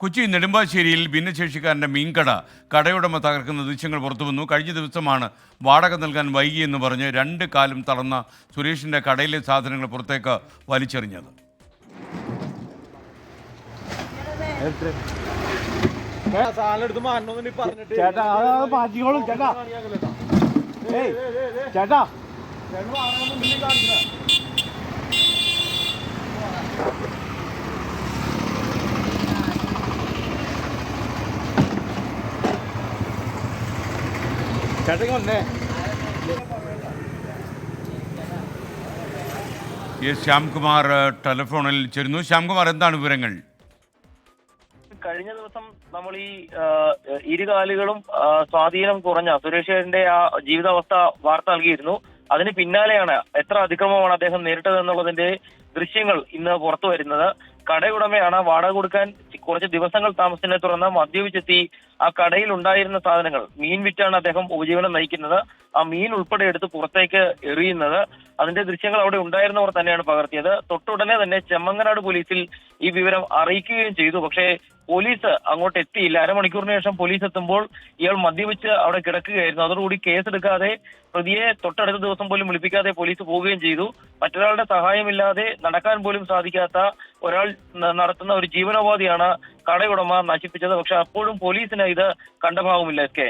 കൊച്ചി നെടുമ്പാശ്ശേരിയിൽ ഭിന്നശേഷിക്കാരൻ്റെ മീൻകട കടയുടമ തകർക്കുന്ന ദൃശ്യങ്ങൾ പുറത്തുവന്നു. കഴിഞ്ഞ ദിവസമാണ് വാടക നൽകാൻ വൈകിയെന്ന് പറഞ്ഞ് 2 കാലും തളർന്ന സുരേഷിൻ്റെ കടയിലെ സാധനങ്ങൾ പുറത്തേക്ക് വലിച്ചെറിഞ്ഞത്. ശ്യാംകുമാർ ടെലിഫോണിൽ ചേരുന്നു. ശ്യാംകുമാർ, എന്താണ് വിവരങ്ങൾ? കഴിഞ്ഞ ദിവസം നമ്മൾ ഈ ഇരുകാലുകളും സ്വാധീനം കുറഞ്ഞ സുരേഷിന്റെ ആ ജീവിതാവസ്ഥ വാർത്ത നൽകിയിരുന്നു. അതിന് പിന്നാലെയാണ് എത്ര അതിക്രമമാണ് അദ്ദേഹം നേരിട്ടത് എന്നുള്ളതിന്റെ ദൃശ്യങ്ങൾ ഇന്ന് പുറത്തു വരുന്നത്. കടയുടമയാണ് വാടക കൊടുക്കാൻ കുറച്ച് ദിവസങ്ങൾ താമസത്തിനെ തുടർന്ന് മദ്യപിച്ചെത്തി ആ കടയിൽ ഉണ്ടായിരുന്ന സാധനങ്ങൾ, മീൻ വിറ്റാണ് അദ്ദേഹം ഉപജീവനം നയിക്കുന്നത്, ആ മീൻ ഉൾപ്പെടെ എടുത്ത് പുറത്തേക്ക് എറിയുന്നത്. അതിന്റെ ദൃശ്യങ്ങൾ അവിടെ ഉണ്ടായിരുന്നവർ തന്നെയാണ് പകർത്തിയത്. തൊട്ടുടനെ തന്നെ ചെമ്മങ്ങനാട് പോലീസിൽ ഈ വിവരം അറിയിക്കുകയും ചെയ്തു. പക്ഷേ പോലീസ് അങ്ങോട്ട് എത്തിയില്ല. അരമണിക്കൂറിന് ശേഷം പോലീസ് എത്തുമ്പോൾ ഇയാൾ മദ്യപിച്ച് അവിടെ കിടക്കുകയായിരുന്നു. അതോടുകൂടി കേസെടുക്കാതെ പ്രതിയെ തൊട്ടടുത്ത ദിവസം പോലും വിളിപ്പിക്കാതെ പോലീസ് പോവുകയും ചെയ്തു. മറ്റൊരാളുടെ സഹായമില്ലാതെ നടക്കാൻ പോലും സാധിക്കാത്ത ഒരാൾ നടത്തുന്ന ഒരു ജീവനോപാധിയാണ് കടയുടമ നശിപ്പിച്ചത്. പക്ഷെ അപ്പോഴും പോലീസിന് ഇത് കണ്ട ഭാവമില്ല. S K.